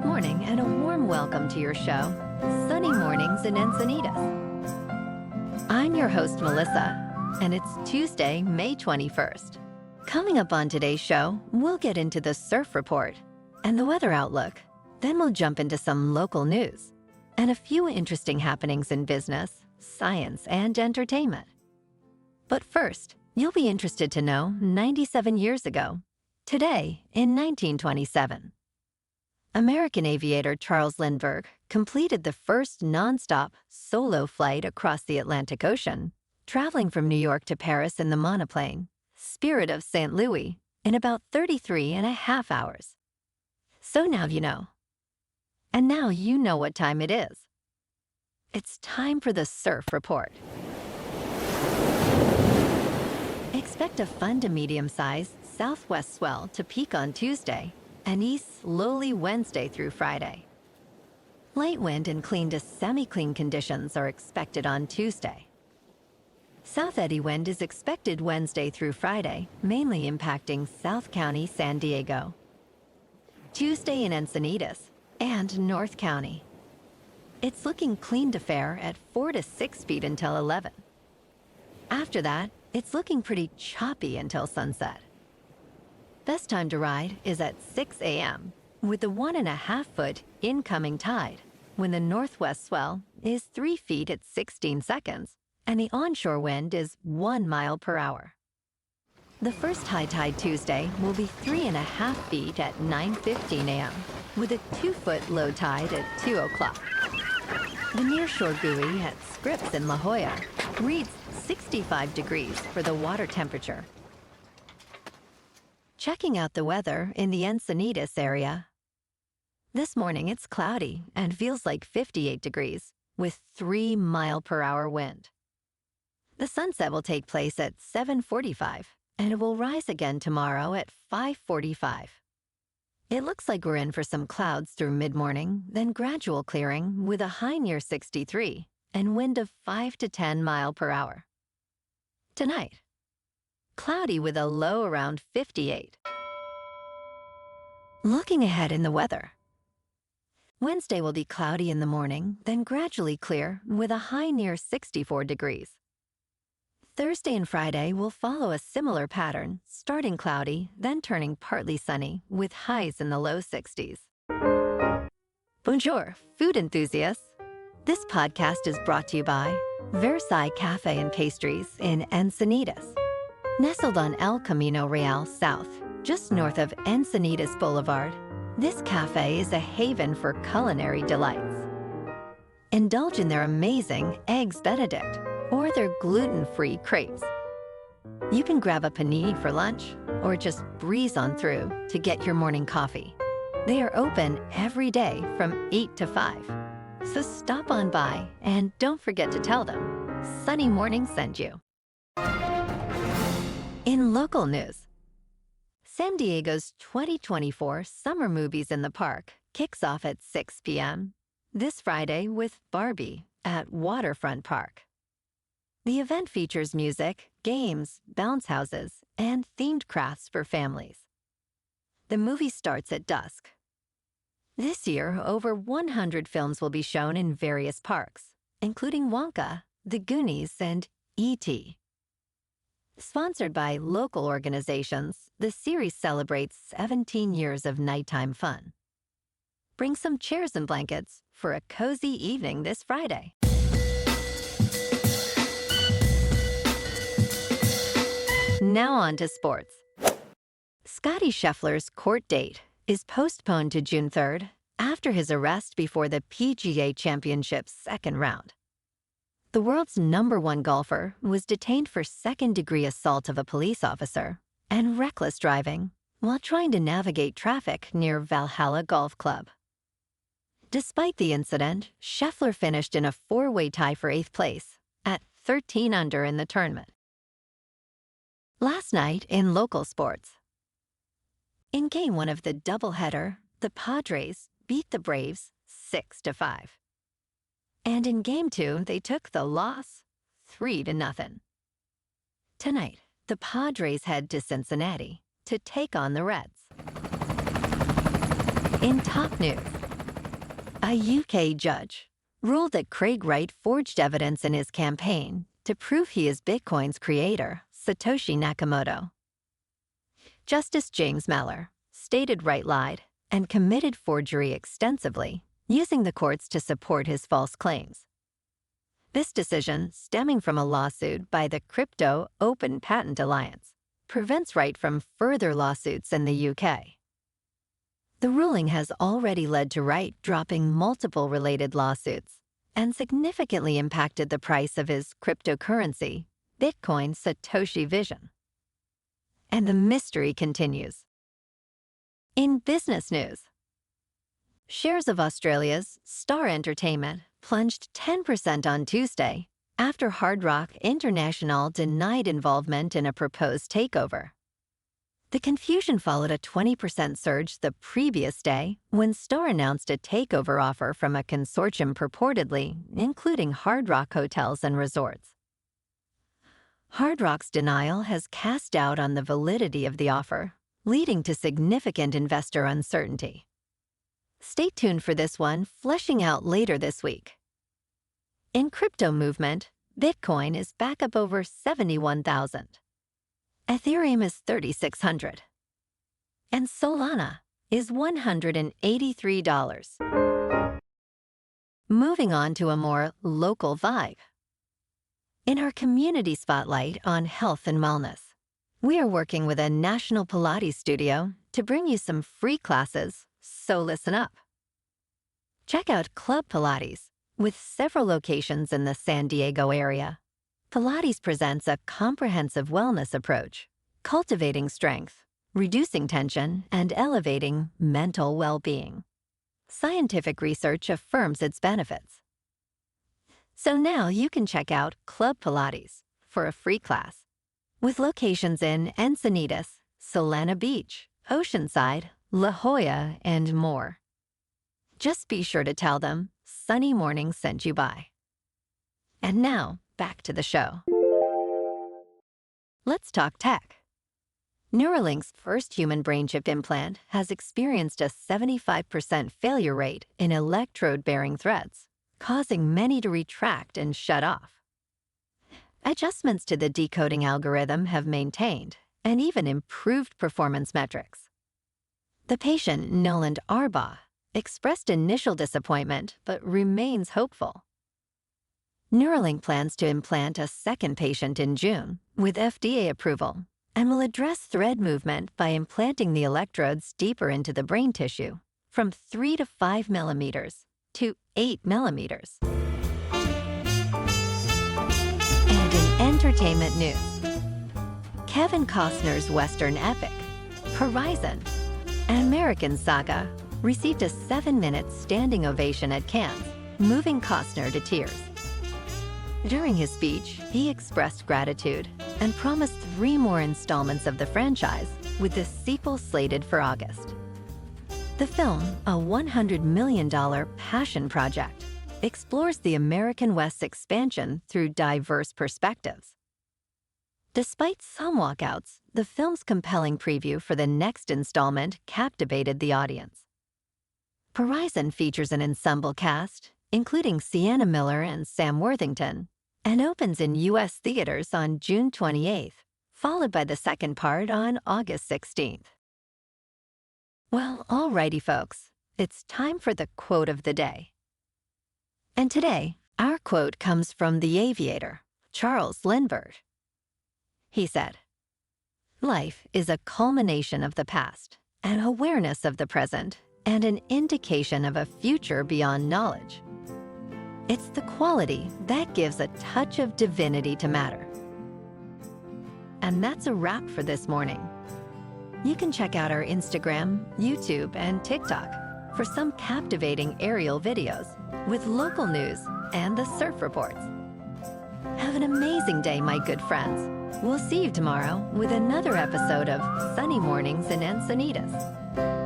Good morning and a warm welcome to your show, Sunny Mornings in Encinitas. I'm your host, Melissa, and it's Tuesday, May 21st. Coming up on today's show, we'll get into the surf report and the weather outlook. Then we'll jump into some local news and a few interesting happenings in business, science, and entertainment. But first, you'll be interested to know 97 years ago, today in 1927. American aviator Charles Lindbergh completed the first nonstop solo flight across the Atlantic Ocean, traveling from New York to Paris in the monoplane Spirit of St. Louis in about 33 and a half hours. So now you know. And now you know what time it is. It's time for the surf report. Expect a fun to medium-sized southwest swell to peak on Tuesday and east slowly Wednesday through Friday. Light wind and clean to semi-clean conditions are expected on Tuesday. South eddy wind is expected Wednesday through Friday, mainly impacting South County, San Diego. Tuesday in Encinitas and North County. It's looking clean to fair at 4 to 6 feet until 11. After that, it's looking pretty choppy until sunset. Best time to ride is at 6 a.m. with a 1.5 foot incoming tide when the northwest swell is 3 feet at 16 seconds and the onshore wind is 1 mile per hour. The first high tide Tuesday will be 3.5 feet at 9:15 a.m. with a 2 foot low tide at 2 o'clock. The nearshore buoy at Scripps in La Jolla reads 65 degrees for the water temperature. Checking out the weather in the Encinitas area. This morning it's cloudy and feels like 58 degrees with 3 mile per hour wind. The sunset will take place at 7:45 and it will rise again tomorrow at 5:45. It looks like we're in for some clouds through mid-morning, then gradual clearing with a high near 63 and wind of 5 to 10 mile per hour. Tonight, cloudy with a low around 58. Looking ahead in the weather. Wednesday will be cloudy in the morning, then gradually clear with a high near 64 degrees. Thursday and Friday will follow a similar pattern, starting cloudy, then turning partly sunny with highs in the low 60s. Bonjour, food enthusiasts. This podcast is brought to you by Versailles Cafe and Pastries in Encinitas. Nestled on El Camino Real South, just north of Encinitas Boulevard, this cafe is a haven for culinary delights. Indulge in their amazing Eggs Benedict or their gluten-free crepes. You can grab a panini for lunch or just breeze on through to get your morning coffee. They are open every day from 8 to 5. So stop on by and don't forget to tell them Sunny Morning sent you. In local news, San Diego's 2024 Summer Movies in the Park kicks off at 6 p.m. this Friday with Barbie at Waterfront Park. The event features music, games, bounce houses, and themed crafts for families. The movie starts at dusk. This year, over 100 films will be shown in various parks, including Wonka, The Goonies, and E.T. Sponsored by local organizations, the series celebrates 17 years of nighttime fun. Bring some chairs and blankets for a cozy evening this Friday. Now on to sports. Scottie Scheffler's court date is postponed to June 3rd after his arrest before the PGA Championship's second round. The world's #1 golfer was detained for second-degree assault of a police officer and reckless driving while trying to navigate traffic near Valhalla Golf Club. Despite the incident, Scheffler finished in a 4-way tie for 8th place at 13 under in the tournament. Last night in local sports. In Game 1 of the doubleheader, the Padres beat the Braves 6-5. And in Game 2, they took the loss 3-0. Tonight, the Padres head to Cincinnati to take on the Reds. In top news, A UK judge ruled that Craig Wright forged evidence in his campaign to prove he is Bitcoin's creator, Satoshi Nakamoto. Justice James Mellor stated Wright lied and committed forgery extensively, using the courts to support his false claims. This decision, stemming from a lawsuit by the Crypto Open Patent Alliance, prevents Wright from further lawsuits in the UK. The ruling has already led to Wright dropping multiple related lawsuits and significantly impacted the price of his cryptocurrency, Bitcoin Satoshi Vision. And the mystery continues. In business news, shares of Australia's Star Entertainment plunged 10% on Tuesday after Hard Rock International denied involvement in a proposed takeover. The confusion followed a 20% surge the previous day when Star announced a takeover offer from a consortium purportedly including Hard Rock Hotels and Resorts. Hard Rock's denial has cast doubt on the validity of the offer, leading to significant investor uncertainty. Stay tuned for this one fleshing out later this week. In crypto movement, Bitcoin is back up over 71,000. Ethereum is 3,600. And Solana is $183. Moving on to a more local vibe. In our community spotlight on health and wellness, we are working with a national Pilates studio to bring you some free classes, so listen up. Check out Club Pilates, with several locations in the San Diego area. Pilates presents a comprehensive wellness approach, cultivating strength, reducing tension, and elevating mental well-being. Scientific research affirms its benefits. So now you can check out Club Pilates for a free class, with locations in Encinitas, Solana Beach, Oceanside, La Jolla, and more. Just be sure to tell them Sunny Morning sent you by. And now, back to the show. Let's talk tech. Neuralink's first human brain chip implant has experienced a 75% failure rate in electrode-bearing threads, causing many to retract and shut off. Adjustments to the decoding algorithm have maintained and even improved performance metrics. The patient, Noland Arbaugh, expressed initial disappointment but remains hopeful. Neuralink plans to implant a second patient in June with FDA approval and will address thread movement by implanting the electrodes deeper into the brain tissue from 3 to 5 millimeters to 8 millimeters. And in entertainment news, Kevin Costner's Western epic, Horizon, and American Saga received a 7-minute standing ovation at Cannes, moving Costner to tears. During his speech, he expressed gratitude and promised 3 more installments of the franchise, with the sequel slated for August. The film, a $100 million passion project, explores the American West's expansion through diverse perspectives. Despite some walkouts, the film's compelling preview for the next installment captivated the audience. Horizon features an ensemble cast, including Sienna Miller and Sam Worthington, and opens in U.S. theaters on June 28th, followed by the second part on August 16th. Well, alrighty, folks, it's time for the quote of the day. And today, our quote comes from the aviator, Charles Lindbergh. He said, "Life is a culmination of the past, an awareness of the present, and an indication of a future beyond knowledge. It's the quality that gives a touch of divinity to matter." And that's a wrap for this morning. You can check out our Instagram, YouTube, and TikTok for some captivating aerial videos with local news and the surf reports. Have an amazing day, my good friends. We'll see you tomorrow with another episode of Sunny Mornings in Encinitas.